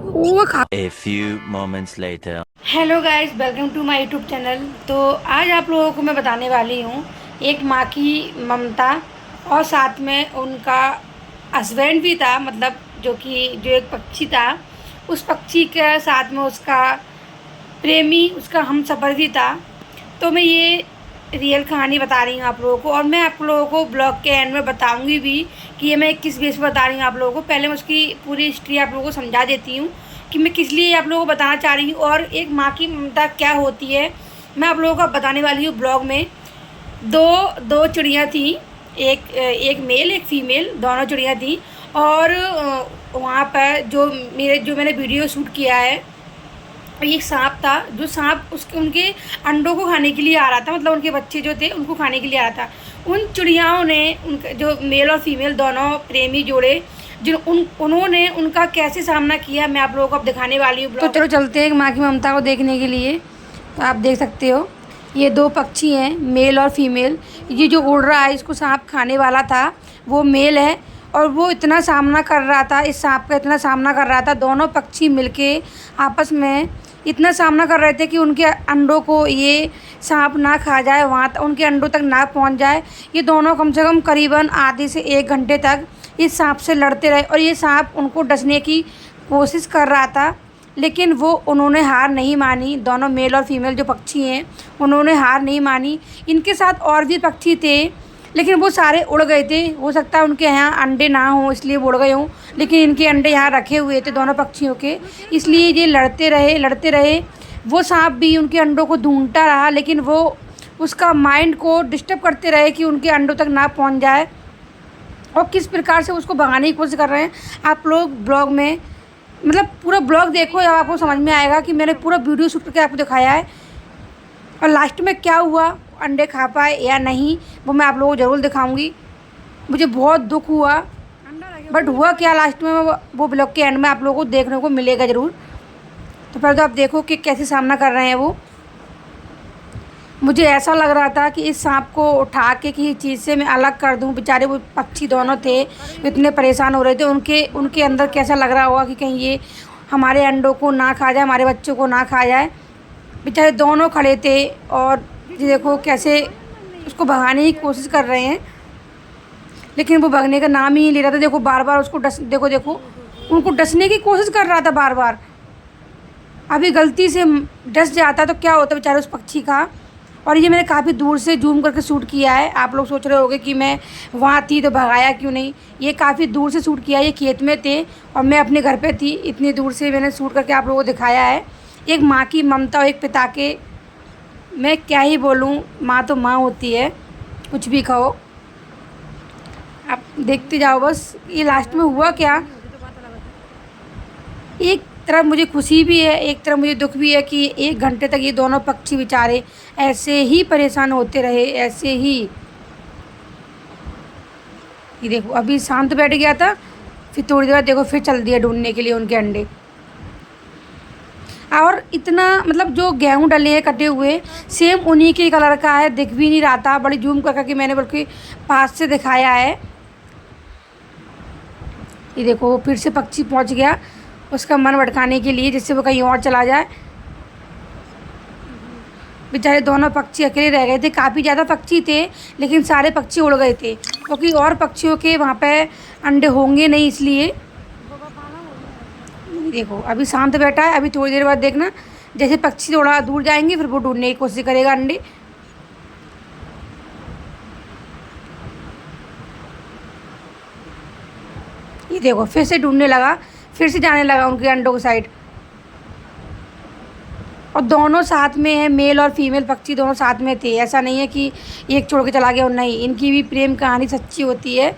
वो खा। A few moments later. Hello guys, welcome to my YouTube channel. तो आज आप लोगों को मैं बताने वाली हूँ एक माँ की ममता, और साथ में उनका हस्बैंड भी था, मतलब जो एक पक्षी था, उस पक्षी के साथ में उसका प्रेमी, उसका हमसफ़र भी था। तो मैं ये रियल कहानी बता रही हूँ आप लोगों को, और मैं आप लोगों को ब्लॉग के एंड में बताऊँगी भी कि ये मैं किस बेस पर बता रही हूँ आप लोगों को। पहले मैं उसकी पूरी हिस्ट्री आप लोगों को समझा देती हूँ कि मैं किस लिए आप लोगों को बताना चाह रही हूँ, और एक माँ की ममता क्या होती है मैं आप लोगों को बताने वाली हूँ ब्लॉग में। दो दो चिड़िया थी, एक मेल एक फीमेल, दोनों चिड़िया थी। और वहाँ पर जो मैंने वीडियो शूट किया है, एक सांप था, जो सांप उसके उनके अंडों को खाने के लिए आ रहा था, मतलब उनके बच्चे जो थे उनको खाने के लिए आ रहा था। उन चिड़ियाओं ने उनका जो मेल और फीमेल दोनों प्रेमी जोड़े उन्होंने उनका कैसे सामना किया मैं आप लोगों को अब दिखाने वाली हूँ। तो चलो चलते हैं माँ की ममता को देखने के लिए। तो आप देख सकते हो ये दो पक्षी हैं, मेल और फीमेल। ये जो उड़ रहा है इसको सांप खाने वाला था, वो मेल है, और वो इतना सामना कर रहा था, इस सांप का इतना सामना कर रहा था। दोनों पक्षी मिलके आपस में इतना सामना कर रहे थे कि उनके अंडों को ये सांप ना खा जाए, वहाँ उनके अंडों तक ना पहुँच जाए। ये दोनों कम से कम करीबन आधे से 1 घंटे तक इस सांप से लड़ते रहे, और ये सांप उनको डसने की कोशिश कर रहा था, लेकिन उन्होंने हार नहीं मानी। दोनों मेल और फीमेल जो पक्षी हैं उन्होंने हार नहीं मानी। इनके साथ और भी पक्षी थे, लेकिन वो सारे उड़ गए थे। हो सकता है उनके यहाँ अंडे ना हों इसलिए उड़ गए हों, लेकिन इनके अंडे यहाँ रखे हुए थे दोनों पक्षियों के, इसलिए ये लड़ते रहे। वो सांप भी उनके अंडों को ढूंढता रहा, लेकिन वो उसका माइंड को डिस्टर्ब करते रहे कि उनके अंडों तक ना पहुँच जाए, और किस प्रकार से उसको भगाने की कोशिश कर रहे हैं। आप लोग ब्लॉग में, मतलब पूरा ब्लॉग देखो, आपको समझ में आएगा कि मैंने पूरा वीडियो शूट करके आपको दिखाया है, और लास्ट में क्या हुआ, अंडे खा पाए या नहीं, वो मैं आप लोगों को ज़रूर दिखाऊंगी। मुझे बहुत दुख हुआ, बट हुआ क्या लास्ट में वो ब्लॉग के एंड में आप लोगों को देखने को मिलेगा ज़रूर। तो पहले तो आप देखो कि कैसे सामना कर रहे हैं वो। मुझे ऐसा लग रहा था कि इस सांप को उठा के किसी चीज़ से मैं अलग कर दूं। बेचारे वो पक्षी दोनों थे, इतने परेशान हो रहे थे, उनके अंदर कैसा लग रहा होगा कि कहीं ये हमारे अंडों को ना खा जाए, हमारे बच्चों को ना खा जाए। बेचारे दोनों खड़े थे, और ये देखो कैसे उसको भगाने की कोशिश कर रहे हैं, लेकिन वो भगने का नाम ही नहीं ले रहा था। देखो बार बार उसको देखो उनको डसने की कोशिश कर रहा था बार बार। अभी गलती से डस जाता तो क्या होता बेचारे उस पक्षी का। और ये मैंने काफ़ी दूर से जूम करके शूट किया है। आप लोग सोच रहे होंगे कि मैं वहाँ थी तो भगाया क्यों नहीं। ये काफ़ी दूर से शूट किया है, ये खेत में थे और मैं अपने घर पे थी। इतनी दूर से मैंने शूट करके आप लोगों को दिखाया है। एक माँ की ममता और एक पिता के, मैं क्या ही बोलूँ, माँ तो माँ होती है, कुछ भी कहो। आप देखते जाओ बस ये लास्ट में हुआ क्या। एक तरफ मुझे खुशी भी है, एक तरफ मुझे दुख भी है कि 1 घंटे तक ये दोनों पक्षी बेचारे ऐसे ही परेशान होते रहे, ऐसे ही। ये देखो अभी शांत बैठ गया था, फिर थोड़ी देर बाद देखो फिर चल दिया ढूंढने के लिए उनके अंडे। और इतना, मतलब जो गेहूँ डले हैं कटे हुए, सेम उन्हीं के कलर का है, दिख भी नहीं रहा था। बड़ी जूम करके मैंने बल्कि पास से दिखाया है। ये देखो वो फिर से पक्षी पहुंच गया उसका मन भटकाने के लिए, जिससे वो कहीं और चला जाए। बेचारे दोनों पक्षी अकेले रह गए थे। काफ़ी ज़्यादा पक्षी थे, लेकिन सारे पक्षी उड़ गए थे, क्योंकि और पक्षियों के वहाँ पे अंडे होंगे नहीं, इसलिए। देखो अभी शांत बैठा है, अभी थोड़ी देर बाद देखना जैसे पक्षी थोड़ा दूर जाएंगे फिर वो ढूंढने की कोशिश करेगा अंडे। ये देखो फिर से ढूंढने लगा, फिर से जाने लगा उनके अंडों की साइड। और दोनों साथ में है, मेल और फीमेल पक्षी दोनों साथ में थे। ऐसा नहीं है कि एक छोड़ के चला गया, और नहीं, इनकी भी प्रेम कहानी सच्ची होती है।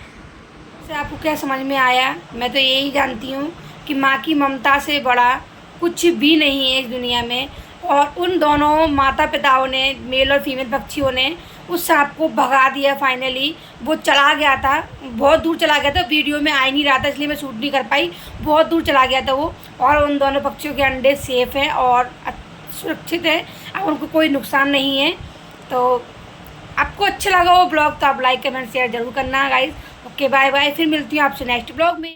से आपको क्या समझ में आया? मैं तो यही जानती हूँ कि माँ की ममता से बड़ा कुछ भी नहीं है इस दुनिया में। और उन दोनों माता पिताओं ने, मेल और फीमेल पक्षियों ने, उस सांप को भगा दिया फाइनली। वो चला गया था, बहुत दूर चला गया था, वीडियो में आ ही नहीं रहा था इसलिए मैं शूट नहीं कर पाई। बहुत दूर चला गया था वो, और उन दोनों पक्षियों के अंडे सेफ़ हैं और सुरक्षित है, अब उनको कोई नुकसान नहीं है। तो आपको अच्छा लगा वो ब्लॉग तो आप लाइक कमेंट शेयर ज़रूर करना गाइस। ओके बाय बाय, फिर मिलती हूँ आपसे नेक्स्ट ब्लॉग में।